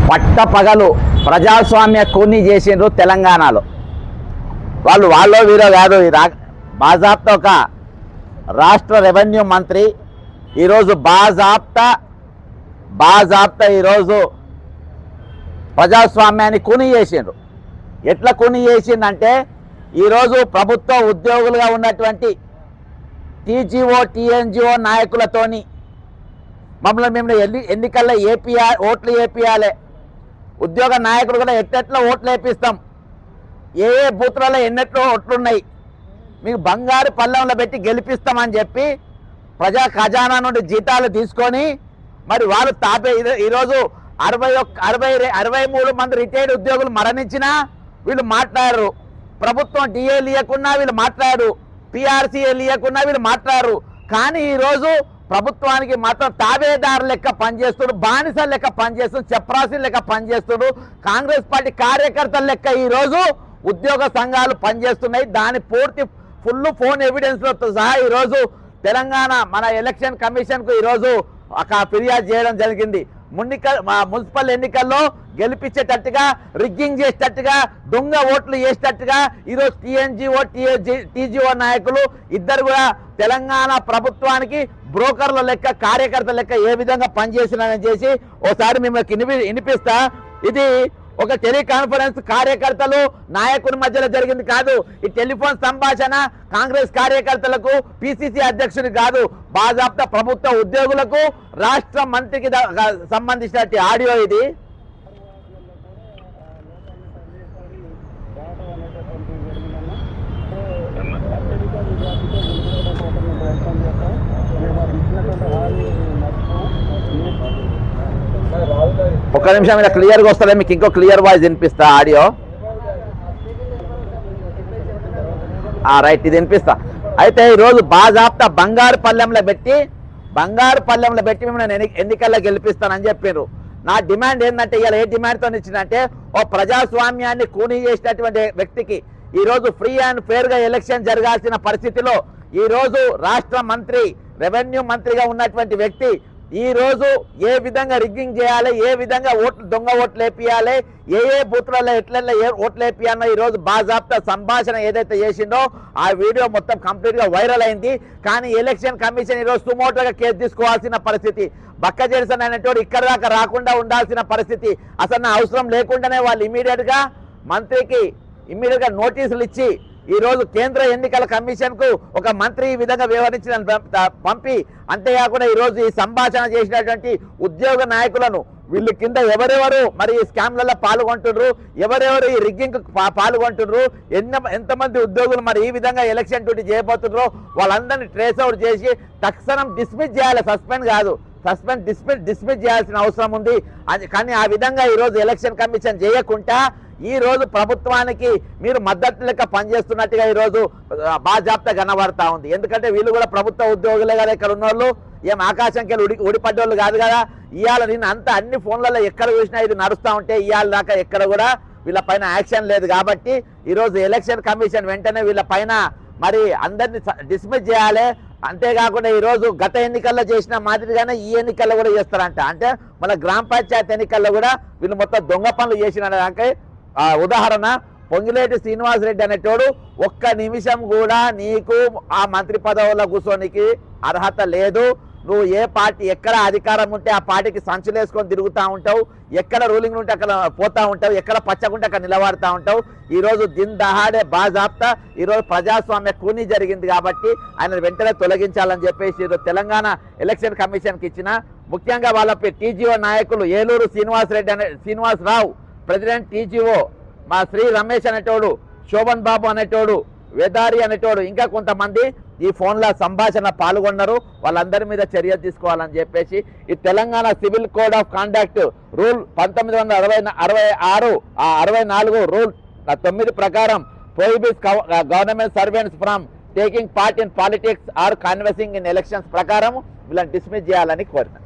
పట్టపగలు ప్రజాస్వామ్య కూని చేసిండ్రు తెలంగాణలో. వాళ్ళు వీరో కాదు, బాజాప్తా ఒక రాష్ట్ర రెవెన్యూ మంత్రి ఈరోజు బాజాప్తా ఈరోజు ప్రజాస్వామ్యాన్ని కూని చేసిండ్రు. ఎట్లా కూని చేసిందంటే ఈరోజు ప్రభుత్వ ఉద్యోగులుగా ఉన్నటువంటి టీజీఓ టీఎన్జిఓ నాయకులతోని మమ్మల్ని ఎన్నికల్లో ఓట్లు వేపియాలి, ఉద్యోగ నాయకులు కూడా ఎట్లా ఓట్లు వేపిస్తాం, ఏ బూత్లలో ఎన్నెట్లో ఓట్లున్నాయి, మీకు బంగారు పళ్ళంలో పెట్టి గెలిపిస్తామని చెప్పి ప్రజా ఖజానా నుండి జీతాలు తీసుకొని మరి వాళ్ళు ఈరోజు 63 మంది రిటైర్డ్ ఉద్యోగులు మరణించినా వీళ్ళు మాట్లాడరు, ప్రభుత్వం డిఏలు ఇవ్వకున్నా వీళ్ళు మాట్లాడరు, పిఆర్సీఏలు ఇవ్వకున్నా వీళ్ళు మాట్లాడరు. కానీ ఈరోజు ప్రభుత్వానికి మాత్రం తాబేదారు లెక్క పనిచేస్తుడు, బానిస లెక్క పనిచేస్తుడు, చప్రాసి లెక్క పనిచేస్తుడు, కాంగ్రెస్ పార్టీ కార్యకర్తల లెక్క ఈరోజు ఉద్యోగ సంఘాలు పనిచేస్తున్నాయి. దాని పూర్తి ఫుల్ ఫోన్ ఎవిడెన్స్లతో సహా ఈరోజు తెలంగాణ మన ఎలక్షన్ కమిషన్కు ఈరోజు ఒక ఫిర్యాదు చేయడం జరిగింది. మున్సిపల్ ఎన్నికల్లో గెలిపించేటట్టుగా, రిగ్గింగ్ చేసేటట్టుగా, దొంగ ఓట్లు వేసేటట్టుగా ఈరోజు టీఎన్జిఓ టీజీఓ నాయకులు ఇద్దరు కూడా తెలంగాణ ప్రభుత్వానికి బ్రోకర్ల లెక్క, కార్యకర్తల లెక్క ఏ విధంగా పనిచేసినారని చేసి ఓసారి మిమ్మల్ని వినిపిస్తా. ఇది ఒక టెలికాన్ఫరెన్స్ కార్యకర్తలు నాయకుని మధ్యలో జరిగింది కాదు. ఈ టెలిఫోన్ సంభాషణ కాంగ్రెస్ కార్యకర్తలకు, పిసిసి అధ్యక్షుని కాదు, బాజాప్తా ప్రభుత్వ ఉద్యోగులకు, రాష్ట్ర మంత్రికి సంబంధించిన ఆడియో ఇది. ఒక్క నిమిషం ఇలా క్లియర్గా వస్తుందా, మీకు ఇంకో క్లియర్ వాయిస్ వినిపిస్తా ఆడియో. రైట్, ఇది వినిపిస్తా. అయితే ఈరోజు బాజాప్తా బంగారు పల్లెంలో పెట్టి మిమ్మల్ని ఎన్నికల్లో గెలిపిస్తానని చెప్పారు. నా డిమాండ్ ఏంటంటే ఇవాళ ఏ డిమాండ్తో ఇచ్చిందంటే ఓ ప్రజాస్వామ్యాన్ని కూనీ చేసినటువంటి వ్యక్తికి ఈరోజు ఫ్రీ అండ్ ఫెయిర్గా ఎలక్షన్ జరగాల్సిన పరిస్థితిలో ఈరోజు రాష్ట్ర మంత్రి, రెవెన్యూ మంత్రిగా ఉన్నటువంటి వ్యక్తి ఈరోజు ఏ విధంగా రిగ్గింగ్ చేయాలి, ఏ విధంగా దొంగ ఓట్లు వేపియాలి, ఏ బూత్లలో ఎట్లెట్లా ఓట్లు వేపియాలో ఈరోజు బాజాప్తా సంభాషణ ఏదైతే చేసిందో ఆ వీడియో మొత్తం కంప్లీట్గా వైరల్ అయింది. కానీ ఎలక్షన్ కమిషన్ ఈరోజు సుమోటోగా కేసు తీసుకోవాల్సిన పరిస్థితి, బక్క జెర్సన్ అనేటోడు ఇక్కడ దాకా రాకుండా ఉండాల్సిన పరిస్థితి, అసలు నా అవసరం లేకుండానే వాళ్ళు ఇమీడియట్గా మంత్రికి నోటీసులు ఇచ్చి ఈరోజు కేంద్ర ఎన్నికల కమిషన్కు ఒక మంత్రి ఈ విధంగా వ్యవహరించిన పంపి, అంతేకాకుండా ఈరోజు ఈ సంభాషణ చేసినటువంటి ఉద్యోగ నాయకులను వీళ్ళు కింద ఎవరెవరు మరి ఈ స్కామ్లలో పాల్గొంటున్నారు, ఎవరెవరు ఈ రిగ్గింగ్ పాల్గొంటున్నారు, ఎంతమంది ఉద్యోగులు మరి ఈ విధంగా ఎలక్షన్ డ్యూటీ చేయబోతున్నారో వాళ్ళందరినీ ట్రేస్ అవుట్ చేసి తక్షణం డిస్మిస్ చేయాలి, సస్పెండ్ కాదు, డిస్మిస్ చేయాల్సిన అవసరం ఉంది. కానీ ఆ విధంగా ఈరోజు ఎలక్షన్ కమిషన్ చేయకుండా ఈరోజు ప్రభుత్వానికి మీరు మద్దతు లెక్క పనిచేస్తున్నట్టుగా ఈరోజు బాజాప్తా కనబడతా ఉంది. ఎందుకంటే వీళ్ళు కూడా ప్రభుత్వ ఉద్యోగులే కదా, ఇక్కడ ఉన్నోళ్ళు ఏం ఆకాశంకి వెళ్ళి ఊడిపడ్డోళ్ళు కాదు కదా. ఇవాళ నేను అన్ని ఫోన్లలో ఎక్కడ చూసినా ఇది నడుస్తూ ఉంటే ఇవాళ దాకా ఎక్కడ కూడా వీళ్ళ పైన యాక్షన్ లేదు. కాబట్టి ఈరోజు ఎలక్షన్ కమిషన్ వెంటనే వీళ్ళ పైన మరి అందరినీ డిస్మిస్ చేయాలి. అంతేకాకుండా ఈరోజు గత ఎన్నికల్లో చేసిన మాదిరిగానే ఈ ఎన్నికల్లో కూడా చేస్తారంట. అంటే మన గ్రామ పంచాయతీ ఎన్నికల్లో కూడా వీళ్ళు మొత్తం దొంగ పనులు చేసిన ఉదాహరణ పొంగిలేటి శ్రీనివాసరెడ్డి అనేటోడు ఒక్క నిమిషం కూడా నీకు ఆ మంత్రి పదవుల్లో కూర్చోనికి అర్హత లేదు. నువ్వు ఏ పార్టీ ఎక్కడ అధికారం ఉంటే ఆ పార్టీకి సంచులు వేసుకొని తిరుగుతూ ఉంటావు, ఎక్కడ రూలింగ్ ఉంటే అక్కడ పోతూ ఉంటావు, ఎక్కడ పచ్చకుంటే అక్కడ నిలబడుతూ ఉంటావు. ఈరోజు దిన్ దహాడే బాజాప్తా ఈరోజు ప్రజాస్వామ్య కూనీ జరిగింది కాబట్టి ఆయన వెంటనే తొలగించాలని చెప్పేసి ఈరోజు తెలంగాణ ఎలక్షన్ కమిషన్కి ఇచ్చిన ముఖ్యంగా వాళ్ళ టీజీఓ నాయకులు ఏలూరు శ్రీనివాసరావు ప్రెసిడెంట్ టీజీఓ, మా శ్రీ రమేష్ అనేటోడు, శోభన్ బాబు అనేటోడు, వేదారి అనేటోడు, ఇంకా కొంతమంది ఈ ఫోన్ల సంభాషణ పాల్గొన్నారు. వాళ్ళందరి మీద చర్య తీసుకోవాలని చెప్పేసి ఈ Telangana civil code of conduct rule 1964 rule 9 ప్రకారం prohibits government servants from taking part in politics or canvassing in elections ప్రకారం వీళ్ళని డిస్మిస్ చేయాలని కోరిన.